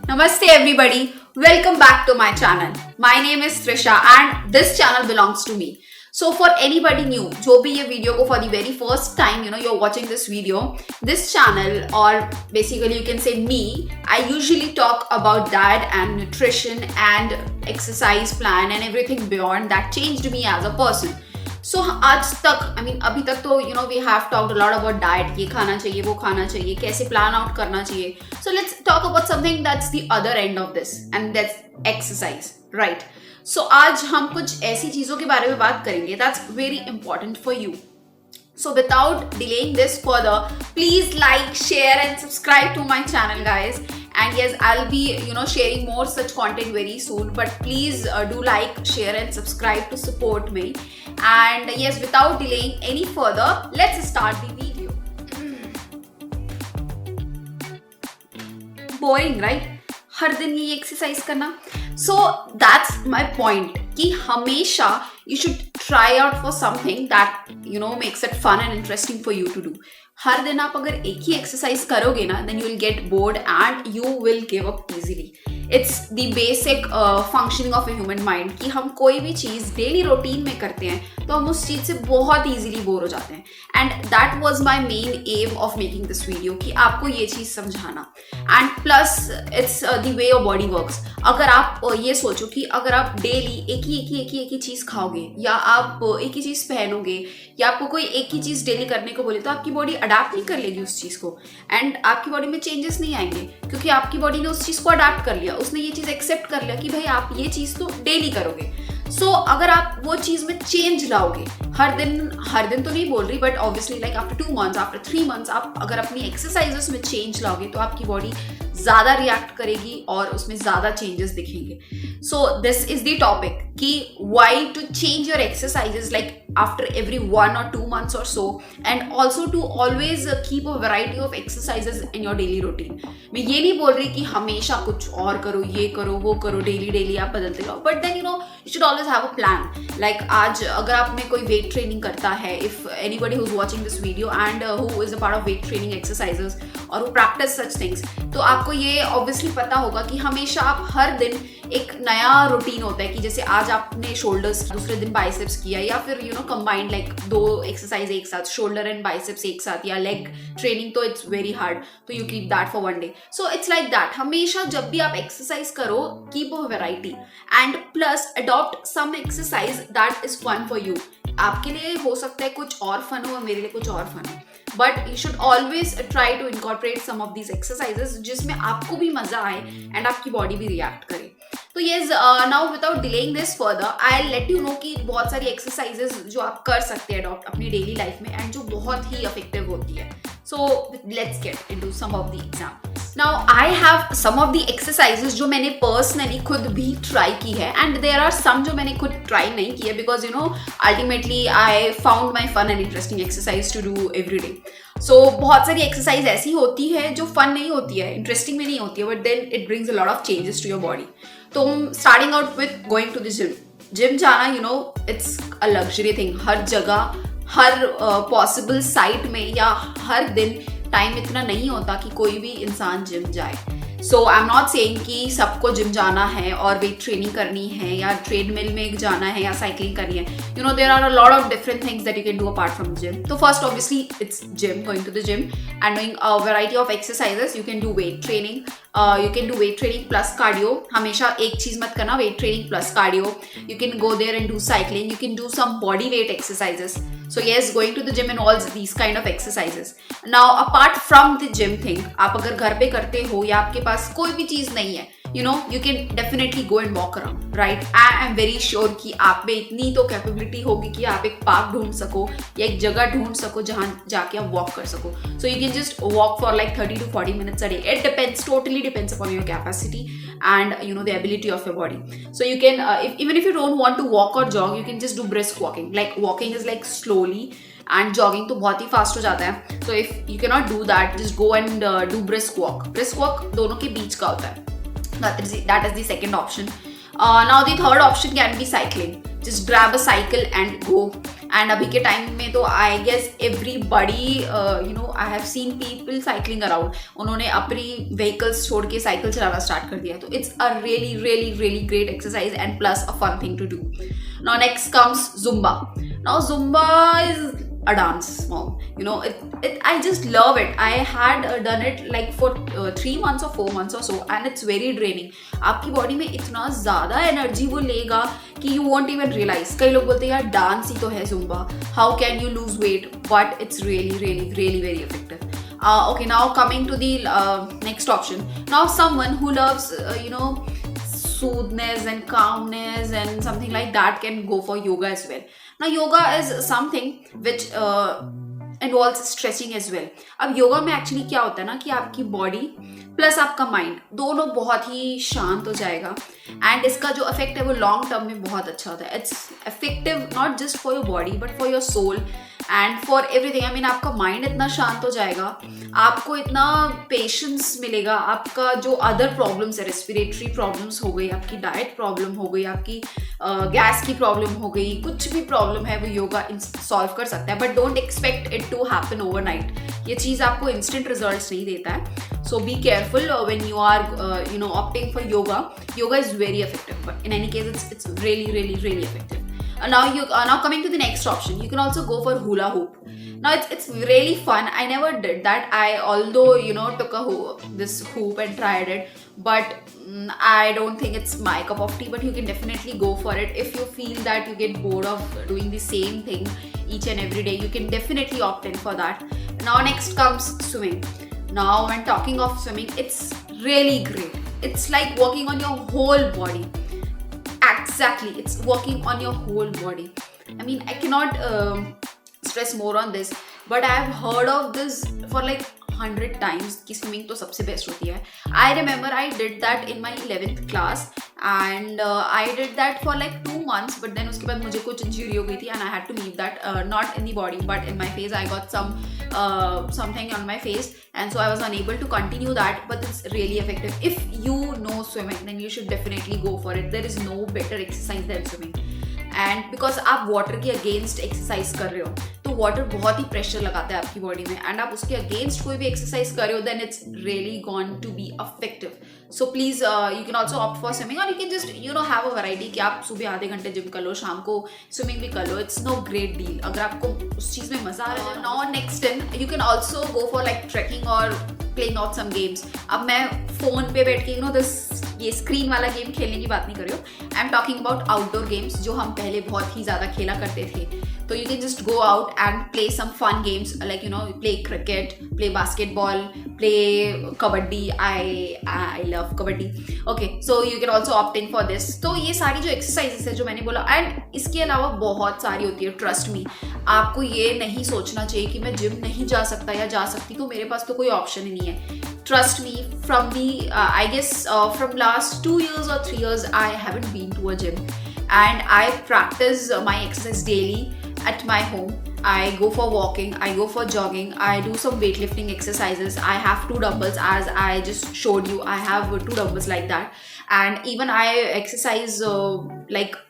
Namaste everybody, welcome back to my channel. My name is Trisha and this channel belongs to me. So for anybody new, जो भी ये video को for the very first time, you're watching this video, this channel or basically you can say me, I usually talk about diet and nutrition and exercise plan and everything beyond that changed me as a person. So आज तक अभी तक तो we have talked a lot about diet, ये खाना चाहिए वो खाना चाहिए कैसे plan out करना चाहिए. So let's talk about something that's the other end of this and that's exercise, right? So आज हम कुछ ऐसी चीज़ों के बारे में बात करेंगे that's very important for you. So without delaying this further, please like, share and subscribe to my channel guys. And yes, I'll be sharing more such content very soon, but please do like, share and subscribe to support me. And yes, without delaying any further, let's start the video. Boring, right? हर दिन ये exercise करना. So that's my point कि हमेशा you should try out for something that makes it fun and interesting for you to do. हर दिन आप अगर एक ही exercise करोगे ना, then you will get bored and you will give up easily. It's the basic functioning of a human mind कि हम कोई भी चीज़ डेली रूटीन में करते हैं तो हम उस चीज़ से बहुत इजीली बोर हो जाते हैं. And that was my main M of making this video कि आपको ये चीज़ समझाना. And plus it's the way your body works. अगर आप ये सोचो कि अगर आप डेली एक ही चीज़ खाओगे या आप एक ही चीज़ पहनोगे या आपको कोई एक ही चीज़ डेली करने को बोले तो आपकी बॉडी अडाप्ट नहीं कर लेगी उस चीज़ को एंड आपकी बॉडी में चेंजेस नहीं आएंगे क्योंकि आपकी बॉडी ने उस चीज़ को अडाप्ट कर लिया. उसने ये चीज़ एक्सेप्ट कर लिया कि भाई आप ये चीज़ तो डेली करोगे. सो अगर आप वो चीज़ में चेंज लाओगे हर दिन तो नहीं बोल रही but obviously like after 2 months after 3 months आप अगर अपनी एक्सरसाइजेस में चेंज लाओगे तो आपकी बॉडी ज़्यादा रिएक्ट करेगी और उसमें ज़्यादा चेंजेस दिखेंगे. So this is the topic कि why to change your exercises like after every 1 or 2 months or so and also to always keep a variety of exercises in your daily routine. मैं ये नहीं बोल रही कि हमेशा कुछ और करो ये करो वो करो डेली आप बदलते रहो but then you should always have a plan. Like आज अगर आप में कोई वेट ट्रेनिंग करता है if anybody who's watching this video and who is a part of weight training exercises और who practice such things तो आपको ये obviously पता होगा कि हमेशा आप हर दिन एक नया रूटीन होता है कि जैसे आज आपने शोल्डर्स दूसरे दिन बाइसेप्स किया या फिर कंबाइंड लाइक 2 एक्सरसाइज एक साथ शोल्डर एंड बाइसेप्स एक साथ या लेग ट्रेनिंग तो इट्स वेरी हार्ड तो you keep that for 1 day. So it's like that हमेशा जब भी आप एक्सरसाइज करो keep a variety and plus adopt some exercise that is fun for you. आपके लिए हो सकता है कुछ और फन हो और मेरे लिए कुछ और फन हो but you should always try to incorporate some of these exercises जिसमें आपको भी मजा आए एंड आपकी बॉडी भी रिएक्ट करे. तो yes now without delaying this further I let you know कि बहुत सारी एक्सरसाइजेस जो आप कर सकते हैं अडॉप्ट अपनी डेली लाइफ में एंड जो बहुत ही इफेक्टिव होती है. So let's get into some of the examples. Now I have some of the exercises जो मैंने पर्सनली खुद भी ट्राई की है एंड देयर आर सम जो मैंने खुद ट्राई नहीं की है because ultimately I found my fun and interesting exercise to do every day. So बहुत सारी एक्सरसाइज ऐसी होती है जो फन नहीं होती है इंटरेस्टिंग भी नहीं होती है but then it brings a lot of changes to your body. तो starting out with going to the gym जाना इट्स अ लग्जरी थिंग. हर जगह हर पॉसिबल साइट में या हर दिन टाइम इतना नहीं होता कि कोई भी इंसान जिम जाए. सो आई एम नॉट सेइंग कि सबको जिम जाना है और वेट ट्रेनिंग करनी है या ट्रेडमिल में जाना है या साइकिलिंग करनी है. There are a lot of different things that you can do apart from gym. तो first obviously it's gym, going to the gym and doing a variety of exercises. You can do weight training, you can do weight training plus cardio. हमेशा एक चीज मत करना, weight training plus cardio. You can go there and do cycling. You can do some body weight exercises. So yes, going to the gym involves these kind of exercises. Now apart from the gym thing, आप अगर घर पे करते हो या आपके पास कोई भी चीज नहीं है you can definitely go and walk around, right? I am very sure कि आप में इतनी तो कैपेबिलिटी होगी कि आप एक पार्क ढूंढ सको या एक जगह ढूंढ सको जहाँ जाके आप वॉक कर सको. So you can just walk for like 30 to 40 minutes a day. It totally depends upon your capacity and the ability of your body. So you can even if you don't want to walk or jog, you can just do brisk walking. Like walking is like slowly and jogging तो बहुत ही fast हो जाता है. So if you cannot do that, just go and do brisk walk. Brisk walk दोनों के बीच का होता है. That is the second option. Now the third option can be cycling. Just grab a cycle and go. And अभी के time में तो I guess everybody I have seen people cycling around, उन्होंने अपनी व्हीकल्स छोड़ के साइकिल चलाना start कर दिया है. तो it's a really really really great exercise and plus a fun thing to do. Now next comes Zumba. Now Zumba is a dance form, I just love it. I had done it like for 3 months or 4 months or so, and it's very draining. आपकी body में इतना ज़्यादा energy वो लेगा कि you won't even realize. कई लोग बोलते हैं यार डांस ही तो है Zumba, how can you lose weight, but it's really really really very effective. Okay, now coming to the next option. Now someone who loves soothness and calmness and something like that can go for yoga as well. Now yoga is something which involves stretching as well. अब योगा में actually क्या होता है ना कि आपकी body plus आपका mind दोनों बहुत ही शांत हो जाएगा, एंड इसका जो इफेक्ट है वो लॉन्ग टर्म में बहुत अच्छा होता है. It's effective not just for your body but for your soul and for everything. I mean आपका माइंड इतना शांत हो जाएगा, आपको इतना पेशेंस मिलेगा, आपका जो अदर प्रॉब्लम्स है, रेस्पिरेटरी प्रॉब्लम्स हो गई, आपकी डाइट प्रॉब्लम हो गई, आपकी गैस की प्रॉब्लम हो गई, कुछ भी प्रॉब्लम है वो योगा सॉल्व कर सकता है. But don't expect it to happen overnight. ये चीज़ आपको इंस्टेंट रिजल्ट्स नहीं देता है. So be careful when you are opting for yoga. Yoga is very effective, but in any case it's really really really effective. Now coming to the next option, you can also go for hula hoop. Now it's really fun. I never did that. I although took this hoop and tried it, but I don't think it's my cup of tea. But you can definitely go for it if you feel that you get bored of doing the same thing each and every day. You can definitely opt in for that. Now next comes swimming. Now when talking of swimming, it's really great. It's like working on your whole body. Exactly, it's working on your whole body. I mean, I cannot stress more on this, but I have heard of this for like 100 times कि swimming तो सबसे best होती है. I remember I did that in my 11th class and I did that for like 2 months, but then उसके बाद मुझे कुछ injury हो गई थी and I had to leave that, not in the body but in my face. I got something on my face and so I was unable to continue that, but it's really effective. If you know swimming then you should definitely go for it. There is no better exercise than swimming. And because आप water के against exercise कर रहे हो तो water बहुत ही pressure लगाता है आपकी बॉडी में, एंड आप उसके अगेंस्ट कोई भी एक्सरसाइज कर रहे हो then it's really gone to be affective. So please you can also opt for swimming, और you can just have a variety कि आप सुबह आधे घंटे जिम कर लो, शाम को स्विमिंग भी कर लो. इट्स नो ग्रेट डील अगर आपको उस चीज़ में मजा आ रहा है. Now next in you can also go for like trekking और प्लेइंग आउट सम गेम्स. अब मैं फोन पे बैठ के ये स्क्रीन वाला गेम खेलने की बात नहीं कर रही हूँ. I am talking about outdoor games जो हम पहले बहुत ही ज़्यादा खेला करते थे. तो you can just go out and play some fun games like play cricket, play basketball, play kabaddi. I love kabaddi. Okay, so you can also opt in for this. तो ये सारी जो एक्सरसाइजेस है जो मैंने बोला, एंड इसके अलावा बहुत सारी होती है. ट्रस्ट मी, आपको ये नहीं सोचना चाहिए कि मैं जिम नहीं जा सकता या जा सकती तो मेरे पास तो कोई ऑप्शन ही नहीं है. Trust me, from the I guess from last 2 years or 3 years I haven't been to a gym, and I practice my exercise daily at my home. I go for walking, I go for jogging, I do some weightlifting exercises. I have 2 dumbbells as I just showed you. I have 2 dumbbells like that, and even I exercise like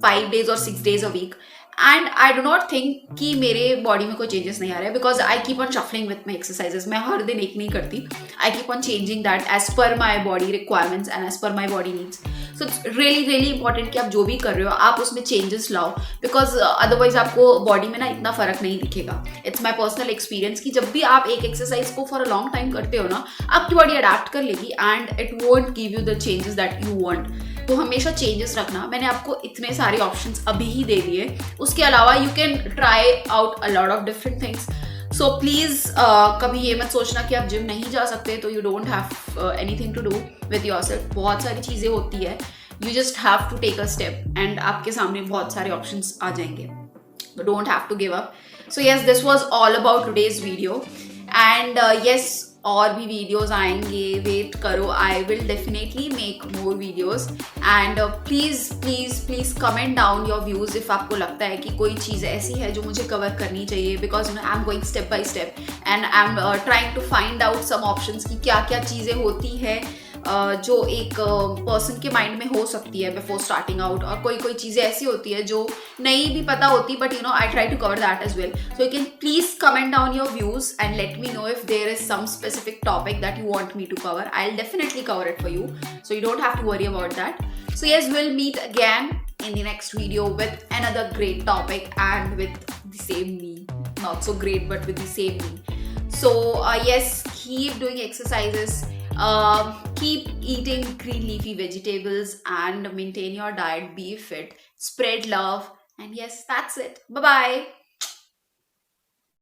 5 days or 6 days a week. And I do not think कि मेरे body में कोई changes नहीं आ रहे हैं because I keep on shuffling with my exercises. मैं हर दिन एक नहीं करती. I keep on changing that as per my body requirements and as per my body needs. So it's really really important कि आप जो भी कर रहे हो आप उसमें चेंजेस लाओ, बिकॉज अदरवाइज आपको बॉडी में ना इतना फर्क नहीं दिखेगा. इट्स माई पर्सनल एक्सपीरियंस कि जब भी आप एक एक्सरसाइज को फॉर अ लॉन्ग टाइम करते हो ना, आपकी बॉडी अडेप्ट कर लेगी and it won't give you the changes that you want. तो हमेशा चेंजेस रखना. मैंने आपको इतने सारे ऑप्शंस अभी ही दे दिए. उसके अलावा you can try out a lot of different things. So please कभी ये मत सोचना कि आप जिम नहीं जा सकते तो you don't have anything to do with yourself. बहुत सारी चीज़ें होती है. You just have to take a step and आपके सामने बहुत सारे ऑप्शंस आ जाएंगे. Don't have to give up. So yes, this was all about today's video. And yes, और भी वीडियोस आएंगे, वेट करो. I will definitely make more videos and please please please comment down your views if आपको लगता है कि कोई चीज़ ऐसी है जो मुझे कवर करनी चाहिए, because I am going step by step and I am trying to find out some options कि क्या क्या चीज़ें होती है जो एक पर्सन के माइंड में हो सकती है बिफोर स्टार्टिंग आउट, और कोई कोई चीज़ें ऐसी होती है जो नहीं भी पता होती, but I try to cover that as well. So you can please comment down your views and let me know if there is some specific topic that you want me to cover. I'll definitely cover it for you, so you don't have to worry about that. So yes, we'll meet again in the next video with another great topic and with the same me. Not so great, but with the same me. So yes, keep doing exercises, keep eating green leafy vegetables, and maintain your diet. Be fit, spread love, and yes, that's it. Bye bye.